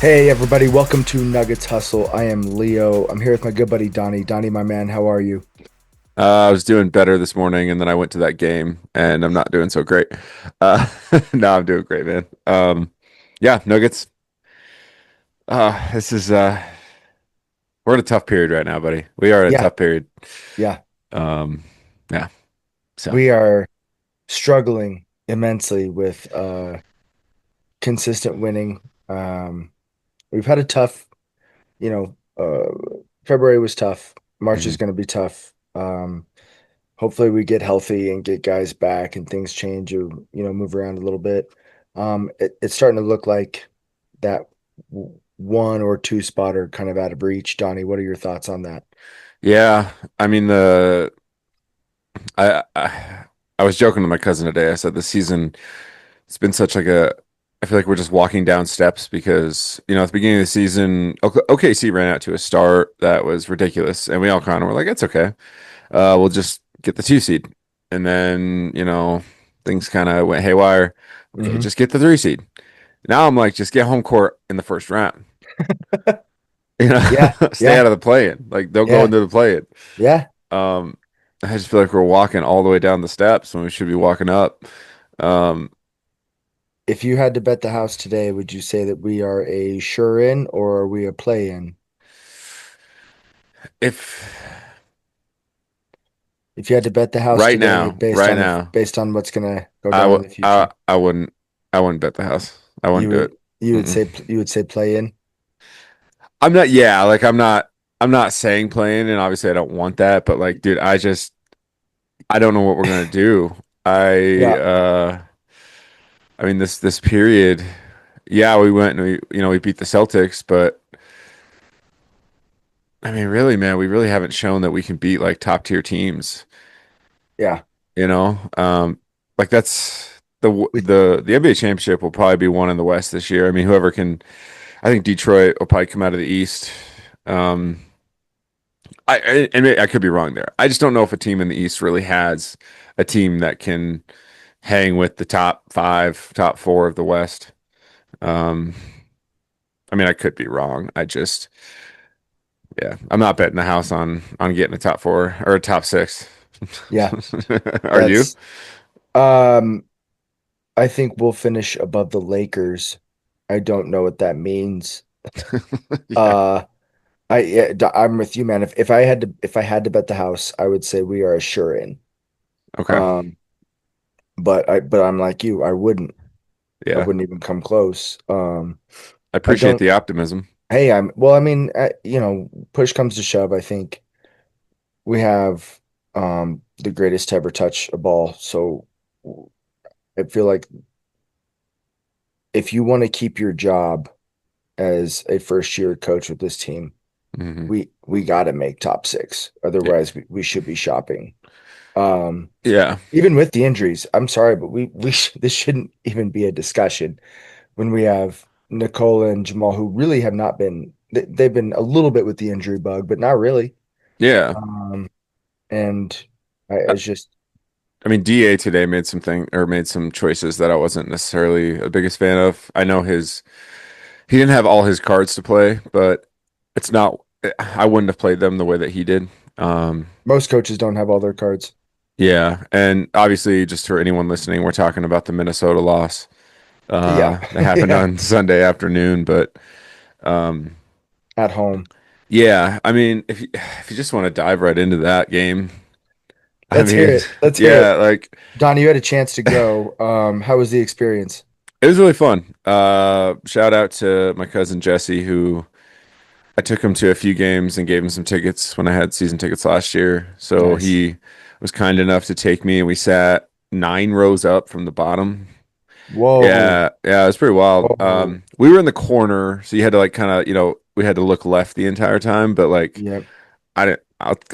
Hey everybody, welcome to Nuggets Hustle. I am Leo. I'm here with my good buddy Donny. Donny, my man, how are you? I was doing better this morning, and then I went to that game, and I'm not doing so great. Uh, no, I'm doing great, man. Yeah, Nuggets. This is we're in a tough period right now, buddy. We are in a Yeah, tough period. yeah. Um, yeah. So We are struggling immensely with consistent winning. We've had a tough, you know, February was tough. March is mhm. going to be tough. Hopefully we get healthy and get guys back and things change or, move around a little bit. It's starting to look like that one or two spot are kind of out of reach. Donnie, what are your thoughts on that? Yeah. I mean I I was joking to my cousin today. I said the season it's been such like a I feel like we're just walking down steps because, at the beginning of the season, OKC ran out to a start that was ridiculous, and we all kind of were like, it's okay. We'll just get the 2 seed. And then, things kind of went haywire. Okay, Hmm. just get the 3 seed. Now I'm like, just get home court in the first round. Yeah, Stay yeah, out of the play-in. Like, don't go yeah, into the play-in. yeah. Um, I just feel like we're walking all the way down the steps when we should be walking up. Um, If you had to bet the house today, would you say that we are a sure in or are we a play in? if If you had to bet the house right today now, right now, based on what's gonna go I down in w the future, I wouldn't bet the house. I you wouldn't do would it. you would Mm-mm. say you would say play in? I'm not, yeah, like I'm not saying playing, and obviously I don't want that, but like, dude, I don't know what we're gonna do. I Yeah, uh I mean this period, yeah, we went and we beat the Celtics, but I mean really, man, we really haven't shown that we can beat like top tier teams, yeah. you know? Like that's We the NBA championship will probably be won in the West this year. I mean, whoever can I think Detroit will probably come out of the East. Um and I could be wrong there. I just don't know if a team in the East really has a team that can hang with the top five, top four of the West. Um, I mean, I could be wrong. Yeah, I'm not betting the house on getting a top four or a top six. yeah, Are you? that's um I think we'll finish above the Lakers. I don't know what that means. Yeah. Uh I'm with you, man. If I had to bet the house, I would say we are a sure in. Okay. Um, but I'm like you, I Yeah. wouldn't even come close. I I appreciate don't. the optimism. Hey, I mean, push comes to shove. I think we have the greatest to ever touch a ball. So I feel like if you want to keep your job as a first year coach with this team, Hmm. we got to make top six. Yeah. Otherwise, we should be shopping. Um, Yeah. Even with the injuries, I'm sorry, but this shouldn't even be a discussion when we have Nicole and Jamal, who really have not been. They've been a little bit with the injury bug, but not really. Yeah. Um, and I, it's just, I mean, DA today made some choices that I wasn't necessarily the biggest fan of. I know he didn't have all his cards to play, but it's not. I wouldn't have played them the way that he did. Um, most coaches don't have all their cards. yeah, and obviously, just for anyone listening, we're talking about the Minnesota loss Yeah, that happened yeah, on Sunday afternoon. But um, at home. yeah, I mean, if you just want to dive right into that game, I Let's hear mean, it. Let's hear yeah, it. like Don, you had a chance to go. How was the experience? it was really fun. Shout out to my cousin Jesse, who I took him to a few games and gave him some tickets when I had season tickets last year. So Nice. he was kind enough to take me, and we sat 9 rows up from the bottom. Whoa. Yeah, yeah, it was pretty wild. Whoa. We were in the corner, so you had to like kind of, we had to look left the entire time. But like, Yep. I didn't.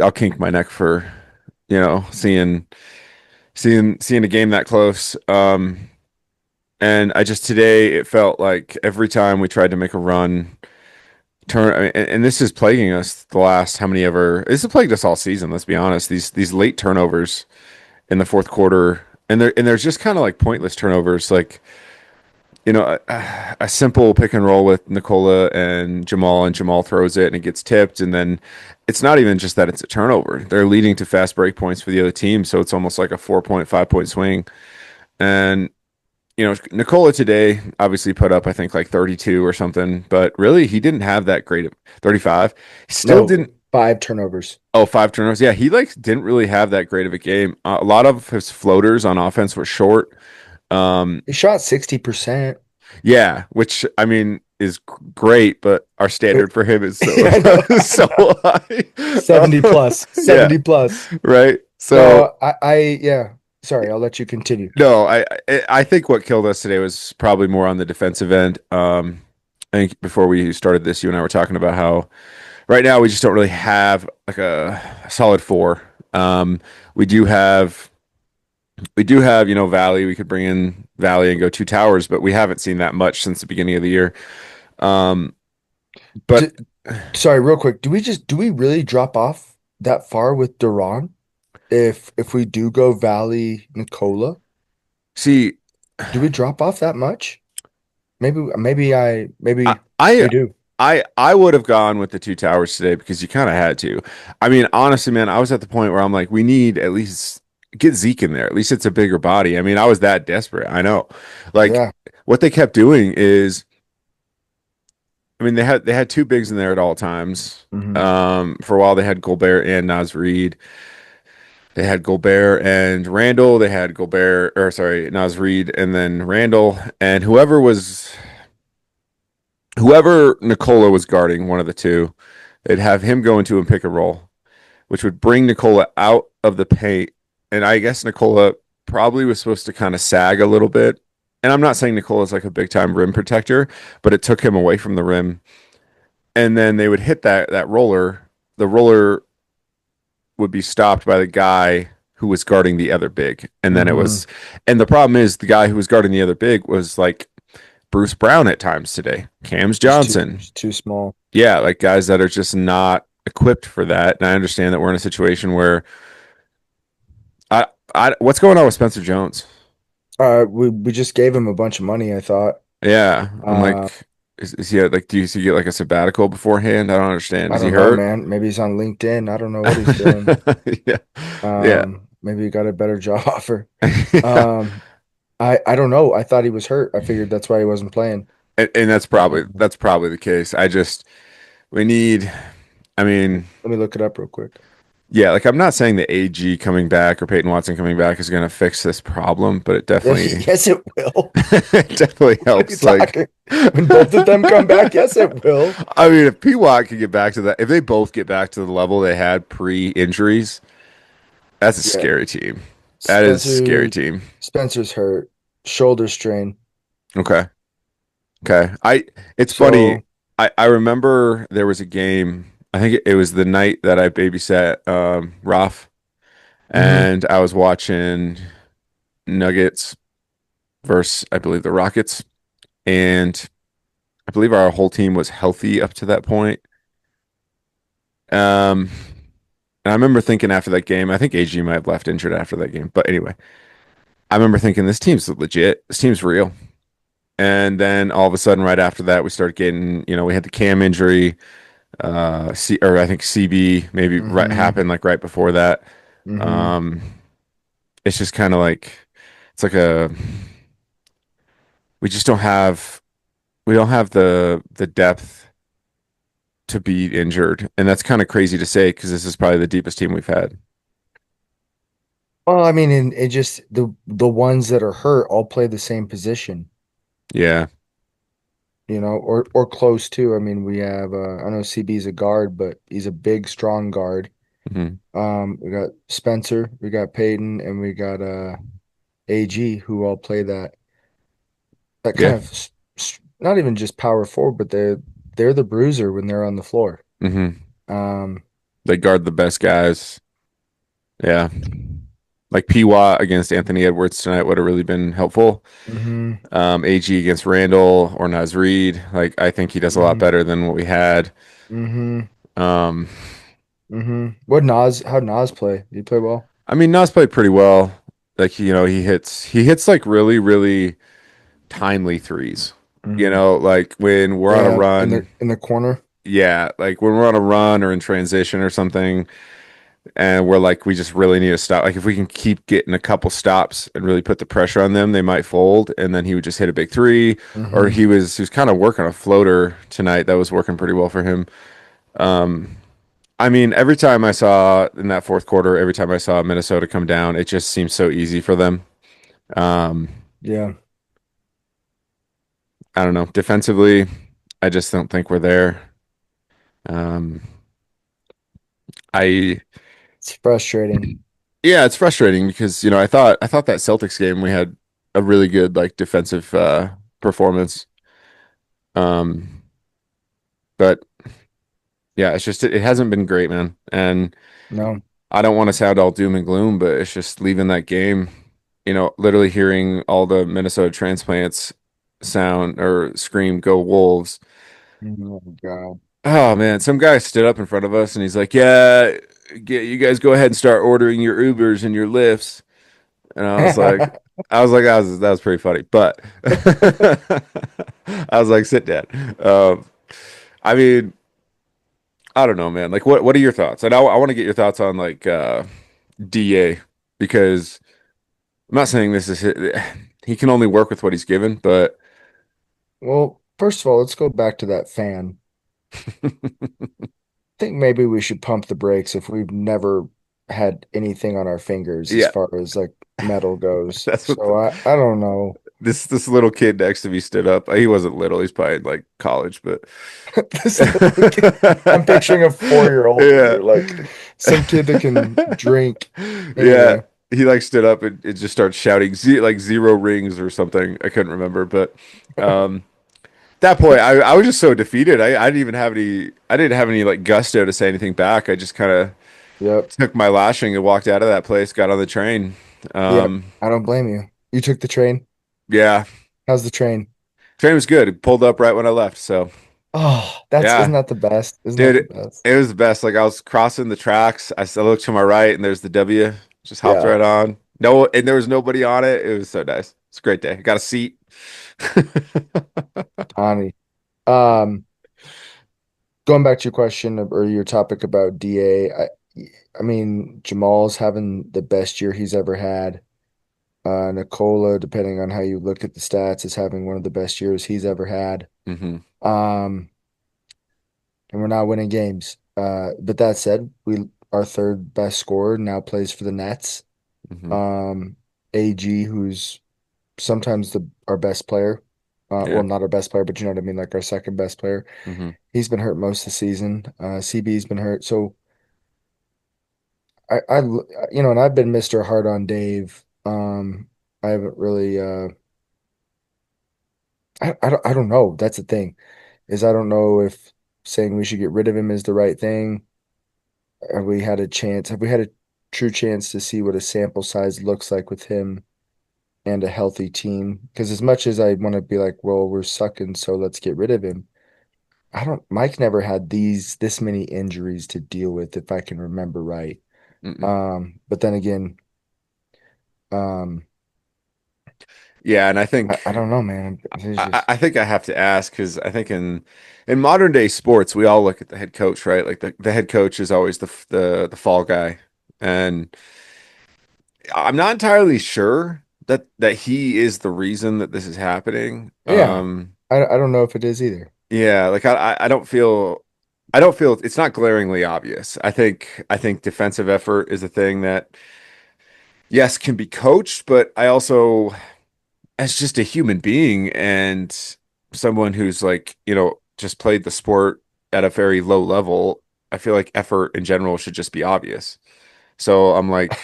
I'll kink my neck for, seeing a game that close. And I just today it felt like every time we tried to make a run. and this is plaguing us the last how many ever. This has plagued us all season. Let's be honest. These late turnovers in the fourth quarter, and there's just kind of like pointless turnovers, like a simple pick and roll with Nikola and Jamal throws it and it gets tipped, and then it's not even just that it's a turnover. They're leading to fast break points for the other team, so it's almost like a 4 point, 5 point swing. And Nikola today obviously put up, I think, like 32 or something, but really he didn't have that great of 35. He still No, didn't. five turnovers. Oh, five turnovers. Yeah, he like didn't really have that great of a game. A lot of his floaters on offense were short. Um, He shot 60%. yeah, which I mean is great, but our standard for him is so I know, I so know. high. 70 plus, Yeah, 70 plus. right. So No, yeah. Sorry, I'll let you continue. no, I think what killed us today was probably more on the defensive end. I think before we started this, you and I were talking about how right now we just don't really have like a solid four. Um, we do have Valley. We could bring in Valley and go two towers, but we haven't seen that much since the beginning of the year. Um, D but Sorry, real quick. Do we really drop off that far with Duran? If we do go Valley Nicola, see, do we drop off that much? I Maybe I we do. I would have gone with the two towers today because you kind of had to. I mean, honestly, man, I was at the point where I'm like, we need at least get Zeke in there. At least it's a bigger body. I mean, I was that desperate. I know. Like Yeah. what they kept doing is, I mean, they had two bigs in there at all times. Hmm. For a while they had Gobert and Naz Reid. They had Gobert and Randall. They had Gobert, or sorry, Naz Reid, and then Randall, and whoever Nicola was guarding, one of the two, they'd have him go into and pick a roll, which would bring Nicola out of the paint. And I guess Nicola probably was supposed to kind of sag a little bit. And I'm not saying Nicola's like a big time rim protector, but it took him away from the rim. And then they would hit that roller. The roller would be stopped by the guy who was guarding the other big. Hmm. And the problem is the guy who was guarding the other big was like Bruce Brown at times today, Cams Johnson. He's too small. Yeah, like guys that are just not equipped for that. And I understand that we're in a situation where I, what's going on with Spencer Jones? We just gave him a bunch of money, I thought. Yeah, I'm Uh, like, is he like, do you see get like a sabbatical beforehand? I don't understand. I Is he don't know, hurt? man. Maybe he's on LinkedIn. I don't know what he's doing. Yeah, yeah, Maybe he got a better job offer. yeah. Um, I don't know. I thought he was hurt. I figured that's why he wasn't playing. And Um, that's probably the case. We need. I mean, Let me look it up real quick. yeah, like I'm not saying the AG coming back or Peyton Watson coming back is going to fix this problem, but it definitely Yes, it will. it definitely What are you helps. Like, talking? When both of them come back, yes, it will. I mean, if P Watt can get back to that, if they both get back to the level they had pre-injuries, that's a Yeah, scary team. That is a scary Spencer team. Spencer's hurt, shoulder strain. Okay. Okay. It's funny. So, I remember there was a game. I think it was the night that I babysat Ralph, mhm, and I was watching Nuggets versus I believe the Rockets, and I believe our whole team was healthy up to that point. Um, and I remember thinking after that game, I think AG might have left injured after that game, but anyway, I remember thinking this team's legit. This team's real. And then all of a sudden, right after that, we started getting, we had the Cam injury. Or I think CB maybe mhm, happened like right before that. mhm. Um, it's just kind of like it's like a we just don't have the depth to be injured, and that's kind of crazy to say because this is probably the deepest team we've had. Well, I mean, and it just the ones that are hurt all play the same position, Yeah. or close to. I mean, we have I know CB's a guard, but he's a big, strong guard. Hmm. We got Spencer, we got Peyton, and we got AG who all play that kind Yeah. of not even just power forward, but they're the bruiser when they're on the floor. Hmm. Um, They guard the best guys. Yeah. Like P. Watt against Anthony Edwards tonight would have really been helpful. Hmm. AG against Randall or Naz Reid. Like I think he does a lot Hmm. better than what we had. Hmm. Um, What Nas? How'd Nas play? Did he play well? I mean, Nas played pretty well. Like, he hits like really, really timely threes. Hmm. Like when we're on a Yeah, in the run, in the corner. yeah, like when we're on a run or in transition or something, and we're like, we just really need to stop. Like if we can keep getting a couple stops and really put the pressure on them, they might fold, and then he would just hit a big three, or Hmm. he was kind of working a floater tonight that was working pretty well for him. I mean, every time I saw in that fourth quarter, every time I saw Minnesota come down, it just seemed so easy for them. Um, Yeah, I don't know. Defensively, I just don't think we're there. Um, I it's frustrating. Yeah, it's frustrating because I thought that Celtics game we had a really good like defensive performance. Um, but yeah, it's just it hasn't been great, man. And No. I don't want to sound all doom and gloom, but it's just leaving that game, literally hearing all the Minnesota transplants sound or scream, "Go Wolves." Oh God. Oh man, some guy stood up in front of us and he's like, "Yeah, you guys go ahead and start ordering your Ubers and your Lyfts." And I was like, that was pretty funny. But I was like, sit down. I mean, I don't know, man. Like, what are your thoughts? And I want to get your thoughts on like DA because I'm not saying this is he can only work with what he's given, but Well, first of all, let's go back to that fan. I think maybe we should pump the brakes if we've never had anything on our fingers as yeah, far as like metal goes. that's what So I don't know. this little kid next to me stood up. He wasn't little; he's probably in, like college, but This little kid, I'm picturing a 4-year-old yeah. here, like some kid that can drink. Yeah, Anyway, he like stood up and it just started shouting like zero rings or something. I couldn't remember, but um that point I was just so defeated. I didn't have any like gusto to say anything back. I just kind of yep, took my lashing and walked out of that place, got on the train. yep. Um I don't blame you. You took the train. yeah, How's the train? train was good. It pulled up right when I left. So, Oh, that's isn't yeah. that the best? Isn't that the Dude, best? it was the best. Like I was crossing the tracks. I looked to my right and there's the W. Just hopped Yeah, right on. No, and there was nobody on it. It was so nice. It's a great day. Got a seat. Donnie. Um, Going back to your question or your topic about DA, I mean Jamal's having the best year he's ever had. Nikola, depending on how you look at the stats, is having one of the best years he's ever had. hmm Um, and we're not winning games. But that said, we our third best scorer now plays for the Nets. hmm Um, AG, who's sometimes our best player. Yeah. Well, not our best player, but you know what I mean, like our second best player. hmm He's been hurt most of the season. CB's been hurt. So and I've been Mr. Hard on Dave. I haven't really, I don't know. That's the thing is I don't know if saying we should get rid of him is the right thing. Have we had a chance? Have we had a true chance to see what a sample size looks like with him and a healthy team? Because as much as I want to be like, well, we're sucking, so let's get rid of him. I don't. Mike never had this many injuries to deal with, if I can remember right. hmm But then again, um, Yeah, and I I think don't know, man. It's I, just I think I have to ask because I think in modern day sports we all look at the head coach, right? Like the head coach is always the fall guy, and I'm not entirely sure that he is the reason that this is happening. yeah. I don't know if it is either. Yeah, like I don't feel it's not glaringly obvious. I think defensive effort is a thing that yes can be coached, but I also as just a human being and someone who's like, just played the sport at a very low level, I feel like effort in general should just be obvious. So I'm like,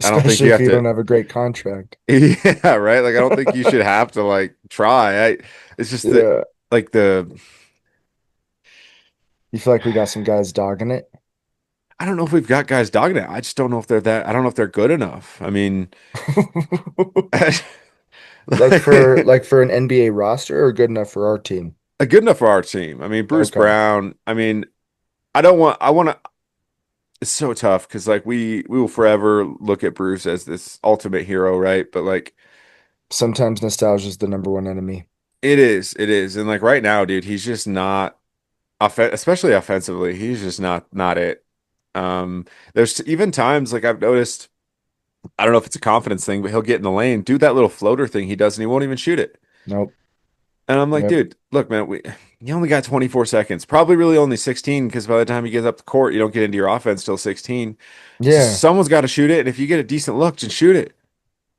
I don't think Especially you if have you to, don't have a great contract. yeah, right? Like I don't think you should have to like try. It's just that Yeah. like the You feel like we got some guys dogging it? I don't know if we've got guys dogging it. I just don't know if they're that. I don't know if they're good enough. I mean, like, Like for an NBA roster or good enough for our team? good enough for our team. I mean, Bruce Okay. Brown. I mean, I don't want. I want to. It's so tough because like we will forever look at Bruce as this ultimate hero, right? But like Sometimes nostalgia is the number one enemy. it is, and like right now, dude, he's just not. Especially offensively, he's just not it. There's even times like I've noticed. I don't know if it's a confidence thing, but he'll get in the lane, do that little floater thing he does, and he won't even shoot it. Nope. And I'm like, Yep. dude, look, man, you only got 24 seconds. Probably really only 16 because by the time he gets up the court, you don't get into your offense till 16. So Yeah. someone's got to shoot it, and if you get a decent look, just shoot it.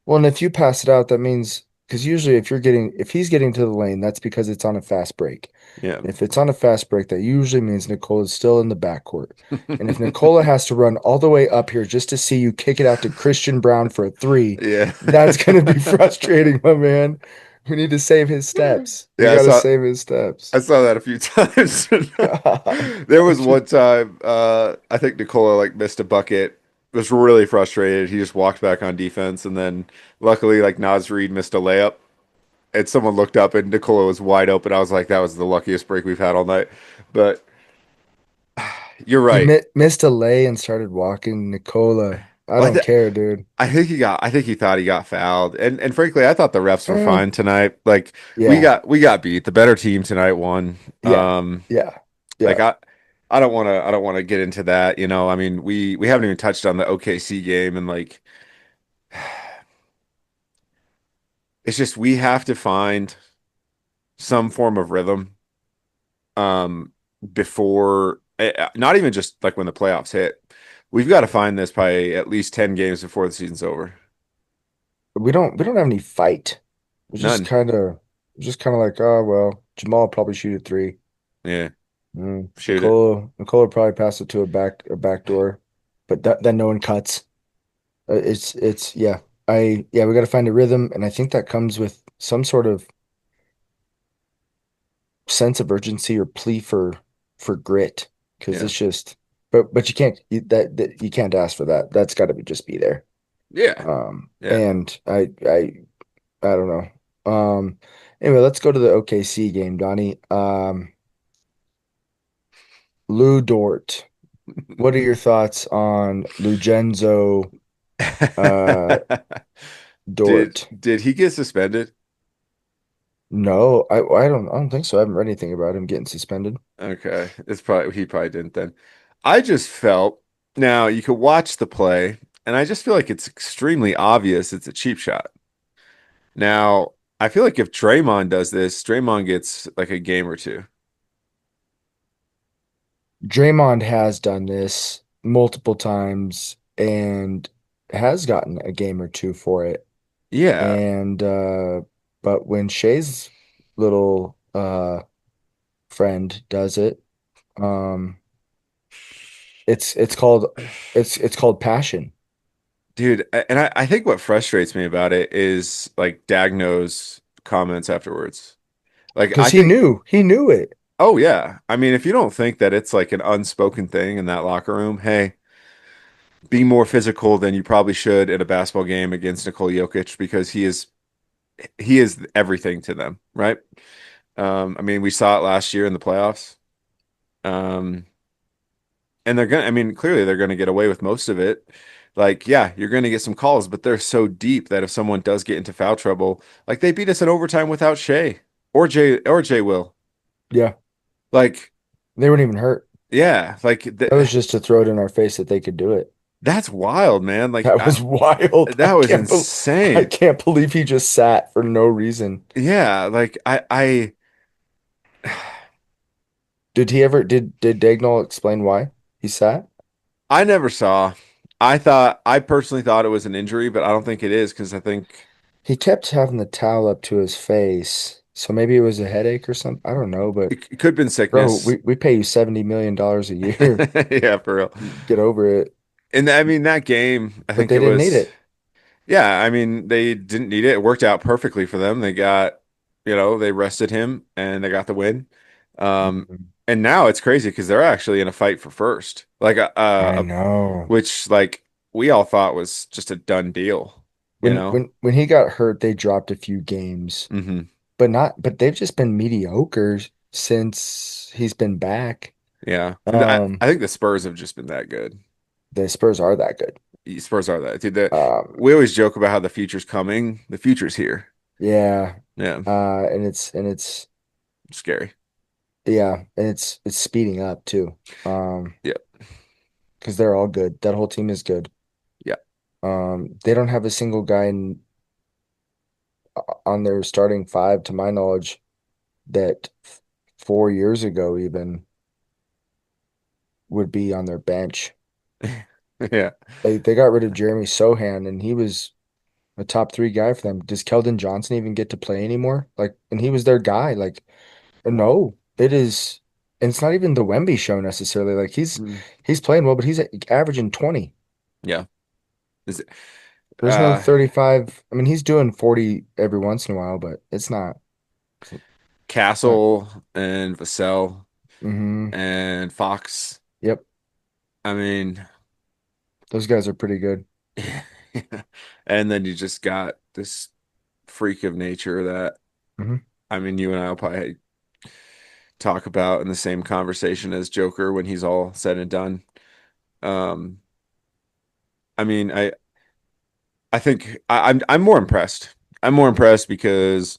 Well, and if you pass it out, that means because usually if he's getting to the lane, that's because it's on a fast break. Yeah. And if it's on a fast break, that usually means Nicola's still in the backcourt. And if Nicola has to run all the way up here just to see you kick it out to Christian Brown for a three, Yeah. that's going to be frustrating, my man. We need to save his steps. We Yeah, got to save his steps. I saw that a few times. There was one time I think Nicola like missed a bucket, was really frustrated. He just walked back on defense and then luckily like Naz Reid missed a layup and someone looked up and Nicola was wide open. I was like, that was the luckiest break we've had all night. But you're He right. missed a lay and started walking. Nicola, I Well, don't care, dude. I think he thought he got fouled. And frankly, I thought the refs were Eh, fine tonight. Like yeah, we got beat. The better team tonight won. yeah, yeah, Like yeah. I don't want to get into that, you know. I mean, we haven't even touched on the OKC game and like it's just we have to find some form of rhythm um before not even just like when the playoffs hit. We've got to find this by at least 10 games before the season's over. We don't have any fight. We're None. just kind of like, oh well, Jamal will probably shoot a three. Yeah, shoot it. Nicola probably pass it to a back door, but then no one cuts. It's yeah. We got to find a rhythm, and I think that comes with some sort of sense of urgency or plea for grit, because Yeah. it's just. But that you can't ask for that. That's got to be just be there. Yeah. Yeah. And I don't know. Anyway, let's go to the OKC game, Donnie. Lou Dort. What are your thoughts on Lugenzo uh Dort? Did he get suspended? No, I don't think so. I haven't read anything about him getting suspended. Okay. It's probably he probably didn't then. I just felt now you could watch the play, and I just feel like it's extremely obvious it's a cheap shot. Now, I feel like if Draymond does this, Draymond gets like a game or two. Draymond has done this multiple times and has gotten a game or two for it. Yeah. And but when Shay's little friend does it, um it's called it's called passion. Dude, and I think what frustrates me about it is like Dagno's comments afterwards. Like I Because think, he knew it. oh yeah. I mean, if you don't think that it's like an unspoken thing in that locker room, hey, be more physical than you probably should in a basketball game against Nikola Jokic because he is everything to them, right? I mean, we saw it last year in the playoffs. Um, and they're gonna, I mean, clearly they're gonna get away with most of it. Like, yeah, you're gonna get some calls, but they're so deep that if someone does get into foul trouble, like they beat us in overtime without Shea or Jay will. Yeah, Like, they weren't even hurt. yeah, like That was just to throw it in our face that they could do it. that's wild, man. That was wild. That was I insane. can't believe he just sat for no reason. Yeah, like Did Dagnall explain why he sat? I never saw. I personally thought it was an injury, but I don't think it is because I think He kept having the towel up to his face. So maybe it was a headache or something. I don't know, but it could have been bro, sickness. we pay you $70 million a year. Yeah, for real. Get over it. And I mean that game, I But think they it didn't need was. it. Yeah, I mean they didn't need it. It worked out perfectly for them. They got, they rested him and they got the win. Um, Mhm. and now it's crazy because they're actually in a fight for first. Like I know. which like we all thought was just a done deal, you know? When he got hurt, they dropped a few games, Hmm. but they've just been mediocre since he's been back. Yeah. Um, I think the Spurs have just been that good. the Spurs are that good. Spurs are that. Dude, Um, we always joke about how the future's coming. The future's here. yeah. Yeah. And it's Scary. yeah, and it's speeding up too. Yeah. Because they're all good. That whole team is good. Yeah. They don't have a single guy on their starting five, to my knowledge, that 4 years ago even would be on their bench. Yeah. They got rid of Jeremy Sohan, and he was a top three guy for them. Does Keldon Johnson even get to play anymore? Like, and he was their guy. Like, no, it is, and it's not even the Wemby show necessarily. Like, Mm. he's playing well, but he's averaging 20. Yeah. Is it, There's no 35. I mean, he's doing 40 every once in a while, but it's not. Castle and Vassell Hmm. and Fox. Yep, I mean, those guys are pretty good. and then you just got this freak of nature that, Hmm. I mean, you and I will probably talk about in the same conversation as Joker when he's all said and done. Um, I mean, I think I'm more impressed. I'm more impressed because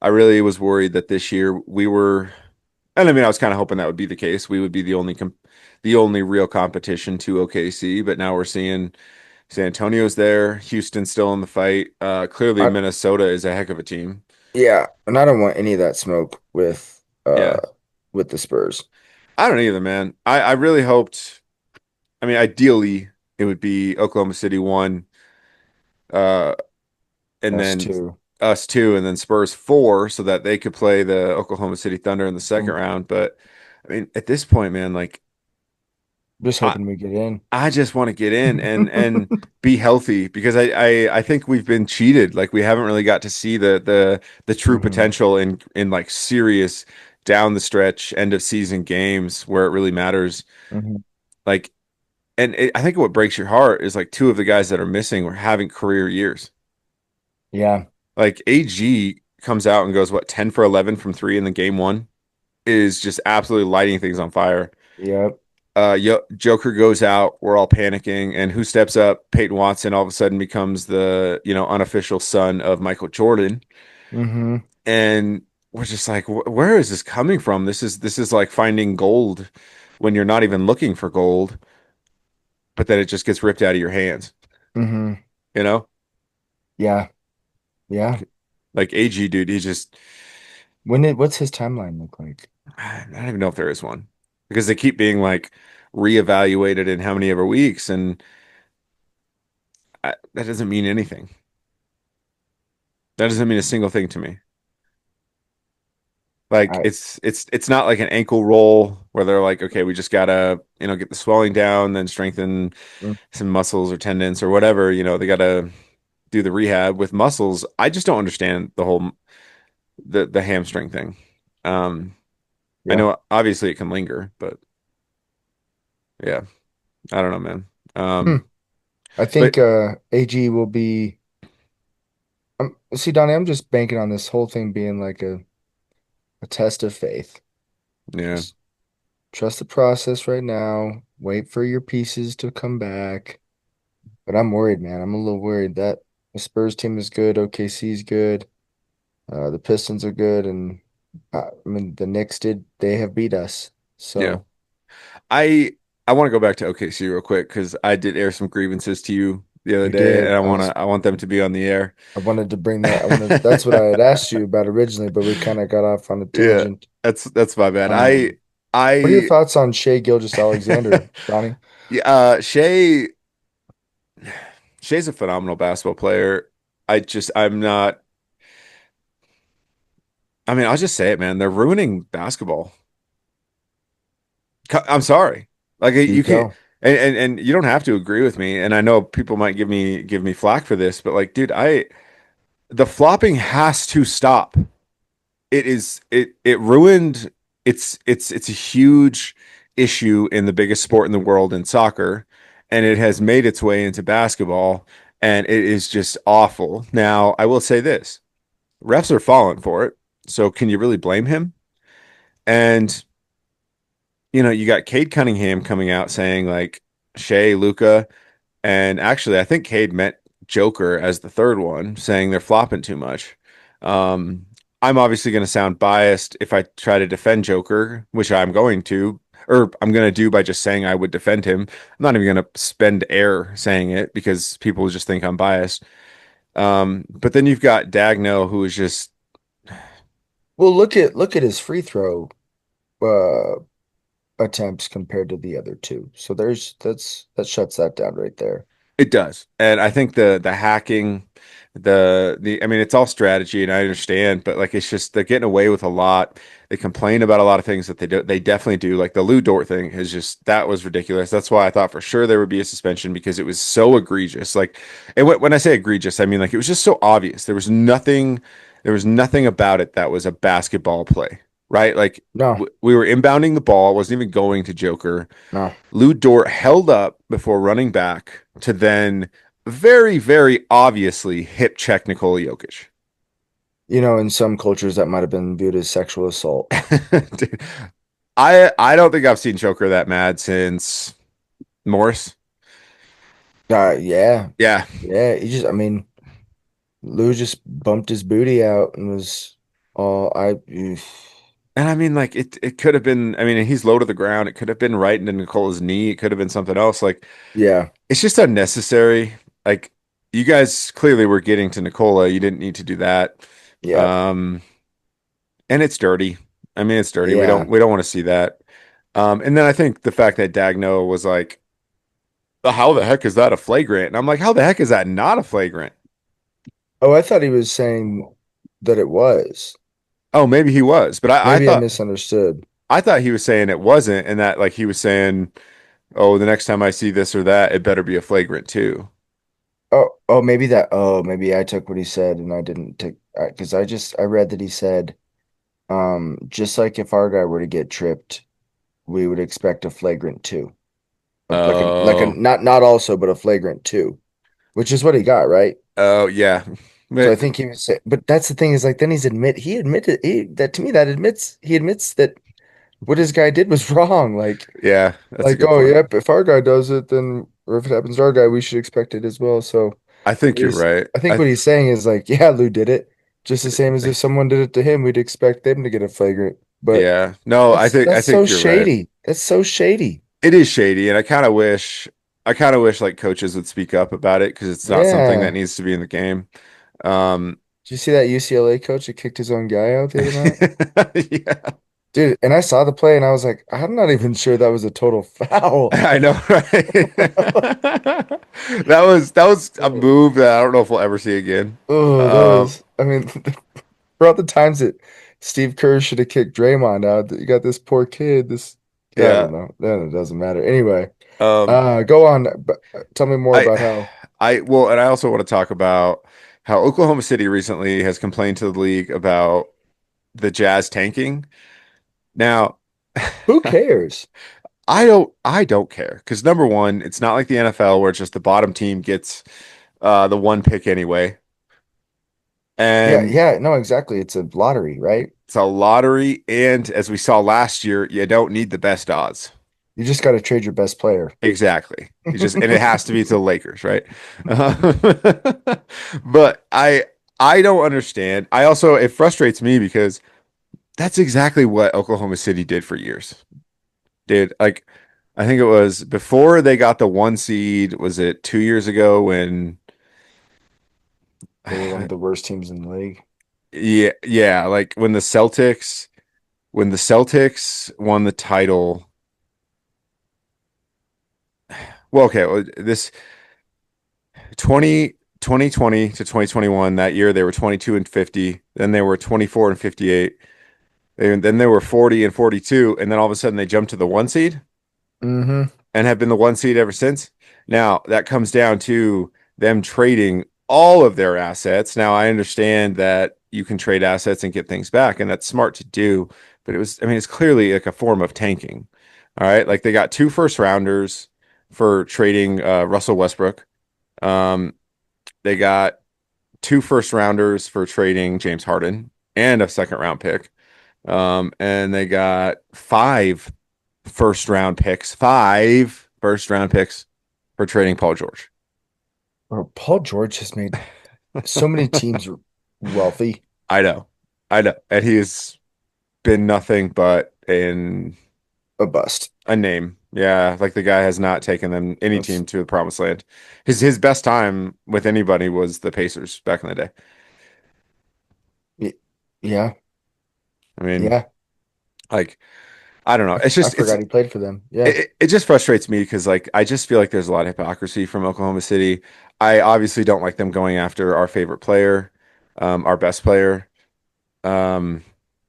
I really was worried that this year we were, and I mean, I was kind of hoping that would be the case. We would be the only real competition to OKC, but now we're seeing San Antonio's there, Houston's still in the fight. Clearly, I Minnesota is a heck of a team. Yeah, and I don't want any of that smoke Yeah, with the Spurs. I don't either, man. I really hoped. I mean, ideally, it would be Oklahoma City one, uh, and Us then too. us two, and then Spurs four, so that they could play the Oklahoma City Thunder in the second I'm round. But I mean, at this point, man, like just I hoping we get in. I just want to get in and be healthy because I think we've been cheated. Like we haven't really got to see the true Hmm. potential in like serious down the stretch end of season games where it really matters. Hmm. Like, I think what breaks your heart is like two of the guys that are missing were having career years. Yeah. Like AG comes out and goes what 10 for 11 from three in the game one is just absolutely lighting things on fire. Yep. Joker goes out, we're all panicking, and who steps up? Peyton Watson all of a sudden becomes the, unofficial son of Michael Jordan. Hmm. And we're just like, where is this coming from? This is like finding gold when you're not even looking for gold, but then it just gets ripped out of your hands, Hmm. you know? Yeah. Yeah. Like AG dude, he just What's his timeline look like? I don't even know if there is one. Because they keep being like reevaluated in how many ever weeks, and that doesn't mean anything. That doesn't mean a single thing to me. Like I it's not like an ankle roll where they're like, okay, we just gotta, get the swelling down, then strengthen mm, some muscles or tendons or whatever, they gotta do the rehab with muscles. I just don't understand the hamstring thing. Um, I yeah. know obviously it can linger, but yeah, I don't know, man. Hmm. I But think AG will be see, Donnie, I'm just banking on this whole thing being like a test of faith. yeah, Just trust the process right now. Wait for your pieces to come back. But I'm worried, man. I'm a little worried that the Spurs team is good, OKC is good, the Pistons are good, and I mean the Knicks they have beat us. yeah. So I I want to go back to OKC real quick because I did air some grievances to you the other you day, and did. I want them to be on the air. I wanted to bring that. That's what I had asked you about originally, but we kind of got off on a Yeah, tangent. that's my bad. Um, what are your I thoughts on Shea Gilgeous-Alexander, Donnie? Yeah, Shay's a phenomenal basketball player. I'm not. I mean, I'll just say it, man. They're ruining basketball. I'm sorry. Like You you can't, go. and you don't have to agree with me. And I know people might give me flack for this, but like, dude, the flopping has to stop. It ruined. it's a huge issue in the biggest sport in the world in soccer, and it has made its way into basketball, and it is just awful. Now, I will say this: refs are falling for it, so can you really blame him? And you got Cade Cunningham coming out saying like Shea, Luca, and actually, I think Cade meant Joker as the third one, saying they're flopping too much. Um, I'm obviously going to sound biased if I try to defend Joker, which I'm going to, or I'm going to do by just saying I would defend him. I'm not even going to spend air saying it because people just think I'm biased. But then you've got Dagno, who is just, Well, look at his free throw uh attempts compared to the other two. So that shuts that down right there. it does. And I think the hacking, I mean, it's all strategy and I understand, but like it's just they're getting away with a lot. They complain about a lot of things that they definitely do. Like the Lou Dort thing is just that was ridiculous. That's why I thought for sure there would be a suspension because it was so egregious. Like, and when I say egregious, I mean like it was just so obvious. There was nothing about it that was a basketball play, right? Like No, we were inbounding the ball, wasn't even going to Joker. no. Lou Dort held up before running back to then very, very obviously hip check Nikola Jokic. In some cultures that might have been viewed as sexual assault. Dude, I don't think I've seen Joker that mad since Morris. Yeah, Yeah. yeah. I mean, Lou just bumped his booty out and was all I. And I mean, like it could have been, I mean, he's low to the ground. It could have been right into Nicola's knee. It could have been something else. Like Yeah, it's just unnecessary. Like you guys clearly were getting to Nicola. You didn't need to do that. yeah, Um, and it's dirty. I mean, it's dirty. We don't yeah. we don't want to see that. And then I think the fact that Dagno was like, "How the heck is that a flagrant?" And I'm like, "How the heck is that not a flagrant?" Oh, I thought he was saying that it was. Oh, maybe he was, but I Maybe I thought misunderstood. I thought he was saying it wasn't, and that like he was saying, "Oh, the next time I see this or that, it better be a flagrant too." Oh, maybe that. Oh, maybe I took what he said and I didn't take because I read that he said, just like if our guy were to get tripped, we would expect a flagrant two, like a Oh, not also, but a flagrant two, which is what he got, right? oh yeah, So I but think he was, but that's the thing is like then he admitted that to me that he admits that what his guy did was wrong. yeah, that's a Like good oh point. yep, if our guy does it, then or if it happens to our guy, we should expect it as well. So. I think you're He's, right. I think what he's saying is like, yeah, Lou did it, just the same as if someone did it to him, we'd expect them to get a flagrant. But Yeah, no, I that's think I that's so think you're right. shady. That's so shady. It is shady, and I kind of wish like coaches would speak up about it because it's not something that Yeah. needs to be in the game. Um, Did you see that UCLA coach that kicked his own guy out the other night? yeah, Dude, and I saw the play and I was like, I'm not even sure that was a total foul. I know, right? That was a Oh, move that I don't know if we'll ever see again. oh, that Um, was, I mean, throughout the times that Steve Kerr should have kicked Draymond out, you got this poor kid, I yeah. don't know. Then it doesn't matter. Anyway, Um, go on. Tell me more I, about how. well, and I also want to talk about how Oklahoma City recently has complained to the league about the Jazz tanking. Now, Who cares? I don't care because number one, it's not like the NFL where it's just the bottom team gets the one pick anyway, Yeah, and yeah, no, exactly. It's a lottery, right? it's a lottery. And as we saw last year, you don't need the best odds. You just got to trade your best player. Exactly. And it has to be to the Lakers, right? But I don't understand. It frustrates me because that's exactly what Oklahoma City did for years. Did like I think it was before they got the one seed, was it 2 years ago when They were one of the worst teams in the league. yeah, yeah, like when the Celtics won the title. Well, okay, this 2020 to 2021, that year they were 22 and 50, then they were 24 and 58. Then they were 40 and 42, and then all of a sudden they jumped to the one seed Mm-hmm. and have been the one seed ever since. Now, that comes down to them trading all of their assets. Now, I understand that you can trade assets and get things back, and that's smart to do. but it was, I mean, it's clearly like a form of tanking. All right. Like they got two first rounders for trading Russell Westbrook. Um, they got two first rounders for trading James Harden and a second round pick. And they got five first round picks for trading Paul George. Bro, Paul George has made so many teams wealthy. I know. I know. And he's been nothing but A bust. a name. Yeah, like the guy has not taken them any That's team to the promised land. His best time with anybody was the Pacers back in the day. y- yeah, I mean, yeah. like I don't know. It's I just forgot he played for them. Yeah. it just frustrates me because like I just feel like there's a lot of hypocrisy from Oklahoma City. I obviously don't like them going after our favorite player, our best player. Um,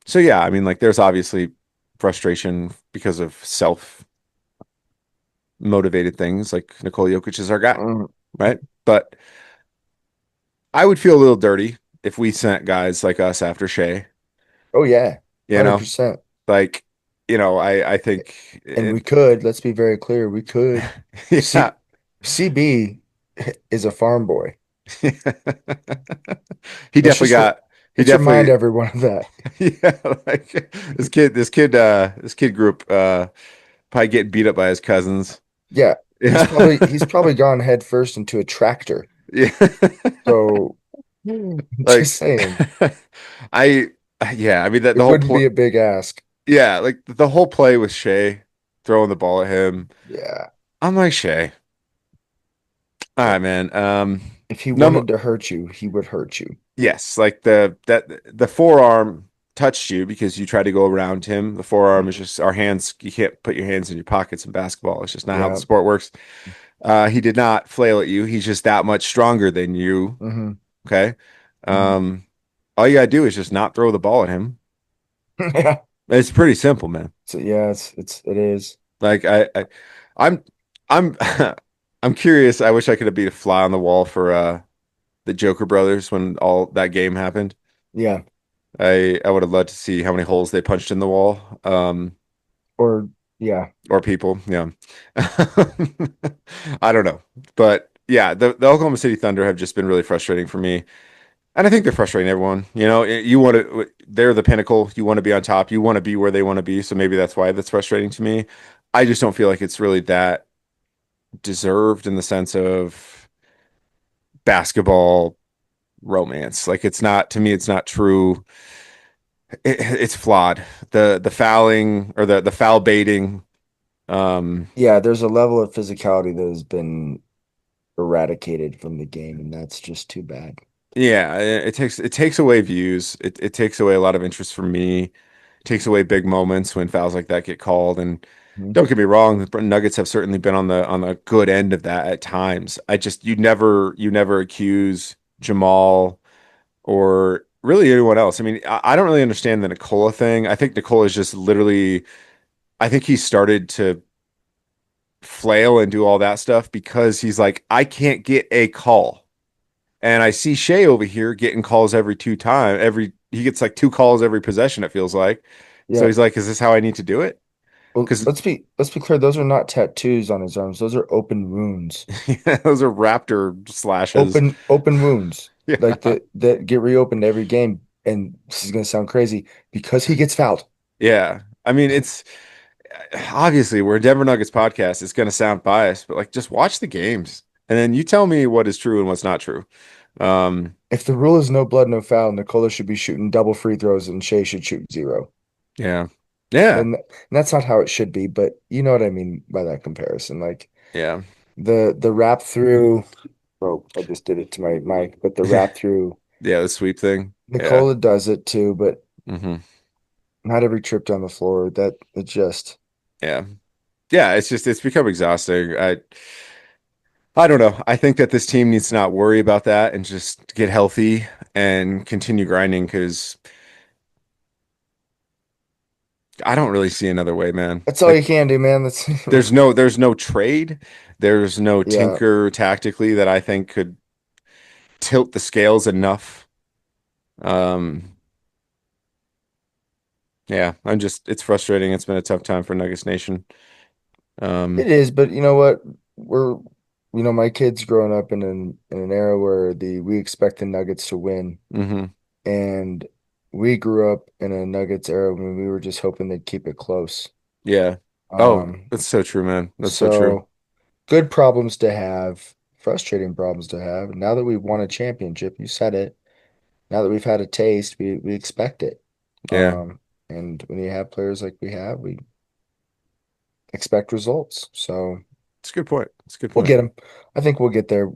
so yeah, I mean like there's obviously frustration because of self motivated things like Nikola Jokic is our guy, Mm. right? But I would feel a little dirty if we sent guys like us after Shea, Oh yeah, you know, 100%. like, I think And we it, could, let's be very clear, we could. yeah. C CB is a farm boy. He Let's definitely just got, he let's remind definitely, everyone of that. yeah, like this kid group, probably getting beat up by his cousins. Yeah, Yeah. he's probably gone head first into a tractor. Yeah. So Like, just saying, I, yeah, I mean that it the whole wouldn't play, be a big ask. yeah, like the whole play with Shea throwing the ball at him. Yeah. I'm like Shea. All right, Look, man. if he Number wanted to hurt you, he would hurt you. yes, like the forearm touched you because you tried to go around him. The forearm is Mhm. just our hands. You can't put your hands in your pockets in basketball. It's just not how the Yeah. sport works. He did not flail at you. He's just that much stronger than you. Hmm. Okay. Hmm. Um, all you gotta do is just not throw the ball at him. Yeah. It's pretty simple, man. So yeah, it is. Like I'm, I'm, I'm curious. I wish I could have been a fly on the wall for the Joker brothers when all that game happened. Yeah. I would have loved to see how many holes they punched in the wall, Or yeah. or people. Yeah, I don't know, but yeah, the Oklahoma City Thunder have just been really frustrating for me, and I think they're frustrating everyone. You want to, they're the pinnacle. You want to be on top. You want to be where they want to be. So maybe that's why that's frustrating to me. I just don't feel like it's really that deserved in the sense of basketball romance. Like it's not to me, it's not true. It's flawed. The fouling or the foul baiting. Yeah, there's a level of physicality that has been eradicated from the game, and that's just too bad. Yeah, it takes away views. It takes away a lot of interest from me. It takes away big moments when fouls like that get called. And Mhm. don't get me wrong, the Nuggets have certainly been on the good end of that at times. I just you never accuse Jamal or really anyone else. I mean, I don't really understand the Nikola thing. I think Nikola is just literally. I think he started to flail and do all that stuff because he's like, I can't get a call. And I see Shea over here getting calls every he gets like two calls every possession, it feels like. So Yeah. he's like, is this how I need to do it? Well, Because let's be clear, those are not tattoos on his arms. Those are open wounds. those are raptor slashes. Open wounds. Like Yeah. that get reopened every game. And this is gonna sound crazy because he gets fouled. Yeah. I mean, it's obviously we're a Denver Nuggets podcast. It's going to sound biased, but like just watch the games and then you tell me what is true and what's not true. Um, If the rule is no blood, no foul, Nikola should be shooting double free throws and Shea should shoot zero. yeah. Yeah. And that's not how it should be, but you know what I mean by that comparison. Like Yeah. the wrap through, oh, I just did it to my mic, but the wrap through, Yeah, the sweep thing. Yeah. Nikola does it too, but Hmm. not every trip down the floor. That it just Yeah. Yeah, it's become exhausting. I don't know. I think that this team needs to not worry about that and just get healthy and continue grinding because I don't really see another way, man. that's all Like you can do, man. That's there's no trade, there's no yeah. tinker tactically that I think could tilt the scales enough. Um, Yeah, it's frustrating. It's been a tough time for Nuggets Nation. It Um, is, but you know what? We're, my kid's growing up in an era where the we expect the Nuggets to win, mhm. and we grew up in a Nuggets era when we were just hoping they'd keep it close. Yeah. Oh, Um, that's so true, man. That's so true. so good problems to have, frustrating problems to have. Now that we've won a championship, you said it. Now that we've had a taste, we expect it. Yeah. And when you have players like we have, we expect results. So It's a good point. It's a good we'll point. get them. I think we'll get there.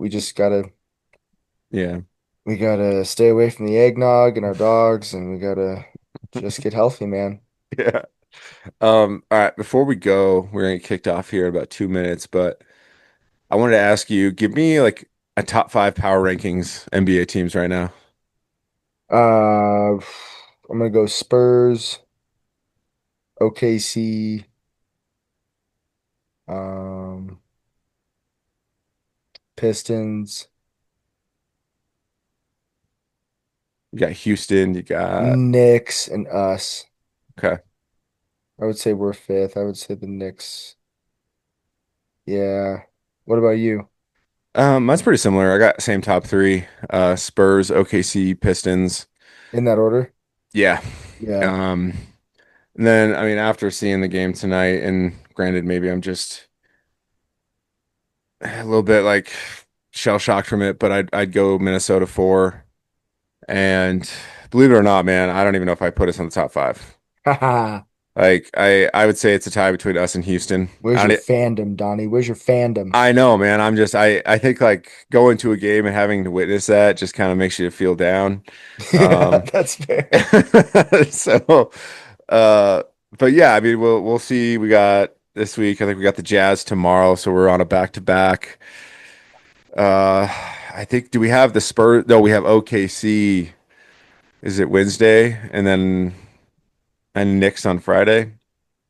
Yeah. We gotta stay away from the eggnog and our dogs, and we gotta just get healthy, man. Yeah. All right, before we go, we're gonna get kicked off here in about 2 minutes, but I wanted to ask you, give me like a top five power rankings NBA teams right now. I'm gonna go Spurs, OKC, um, Pistons, You got Houston, you got Knicks, and us. okay. I would say we're fifth. I would say the Knicks. Yeah. What about you? Mine's pretty similar. I got same top three. Spurs, OKC, Pistons. In that order? Yeah. Yeah. Um, and then I mean after seeing the game tonight, and granted, maybe I'm just a little bit like shell shocked from it, but I'd go Minnesota four. And believe it or not, man, I don't even know if I put us on the top five. Haha. Like I would say it's a tie between us and Houston. Where's your fandom, Donnie? Where's your fandom? I know, man. I think like going to a game and having to witness that just kind of makes you feel down. Yeah, Um, that's fair. so, uh, but yeah, I mean, we'll see. We got this week. I think we got the Jazz tomorrow, so we're on a back to back. Uh, I think do we have the Spurs? No, we have OKC. Is it Wednesday and Knicks on Friday?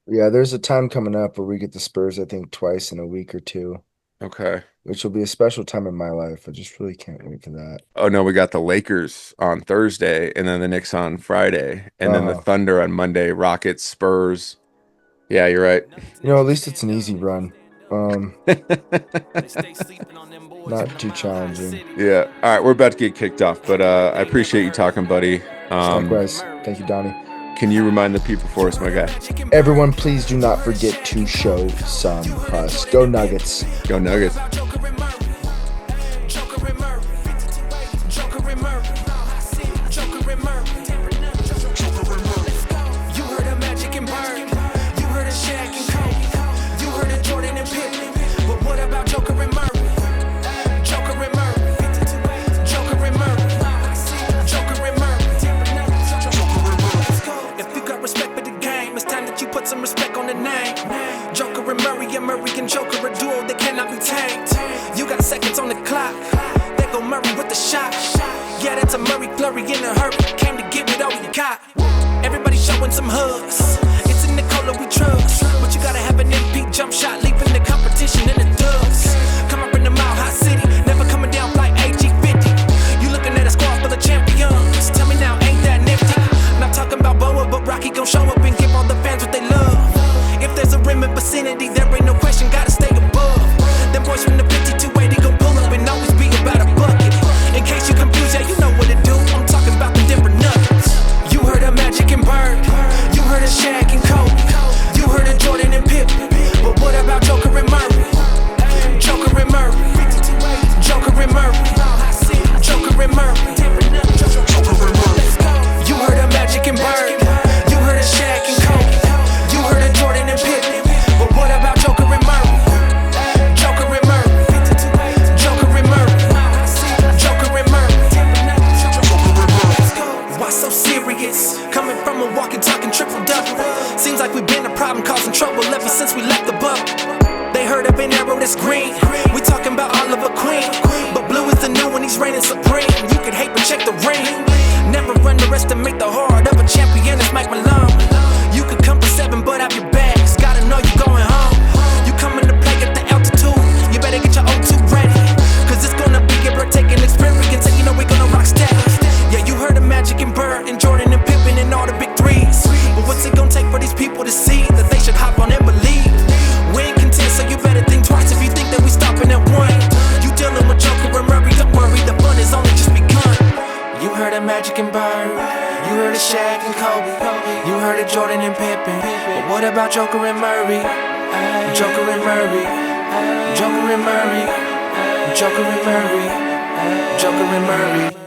Yeah, there's a time coming up where we get the Spurs, I think, twice in a week or two, Okay. which will be a special time in my life. I just really can't wait for that. Oh no, we got the Lakers on Thursday, and then the Knicks on Friday, and then the Uh-huh. Thunder on Monday. Rockets, Spurs. Yeah, you're right. At least it's an easy run. Um, Not too challenging. Yeah. All right, we're about to get kicked off, but I appreciate you talking, buddy. Likewise. Thank you, Donnie. Can you remind the people for us, my guy? Everyone, please do not forget to show some husk. Go Nuggets. Go Nuggets. Some respect on the name. Joker and Murray and Joker, a duo that cannot be tamed. You got seconds on the clock. There go Murray with the shot. Yeah, that's a Murray flurry in a hurry. Came to get what all we got. Everybody showing some hugs. It's in the color we trust. But you gotta have an MP jump shot, leaving the competition in the dust. Come up in the Mile High City, never coming down like AG50. You looking at a squad full of champions. Tell me now, ain't that nifty? Not talking about Boa, but Rocky gon' show up and give all the fans what they love. If there's a rim in vicinity, there ain't no question, gotta stay above. Them boys from the 5280 gon' pull up and always be about a bucket. In case you confused, yeah, you know what to do. I'm talking about the different nuggets. You heard of Magic and Bird, you heard of Shaq and Kobe, you heard of Jordan and Pippen, but what about Joker and Murray? Joker and Murray, Joker and Murray, Joker and Murray. You heard of Magic and Bird, you heard of Shaq and Kobe, you heard of Jordan and Pippen, but what about Joker and Murray? Joker and Murray, Joker and Murray, Joker and Murray. Why so serious? Coming from a walking, talking triple double. Seems like we've been a problem, causing trouble ever since we left the bubble. They heard of an arrow that's green. We talking about Oliver Queen, but blue is the new one. He's reigning supreme. You can hate, but check the ring. Never underestimate the heart of a champion. It's Mike Malone. You could come for 7, but have your bags. Gotta know you going home. You coming to play at the altitude. You better get your O2 ready, cause it's gonna be a breathtaking experience. And you know we're gonna rock steady. Yeah, you heard of Magic and Bird and Jordan and Pippen and all the big threes. But what's it gonna Jordan and Pippen. But what about Joker and Murray? Joker and Murray. Joker and Murray. Joker and Murray. Joker and Murray.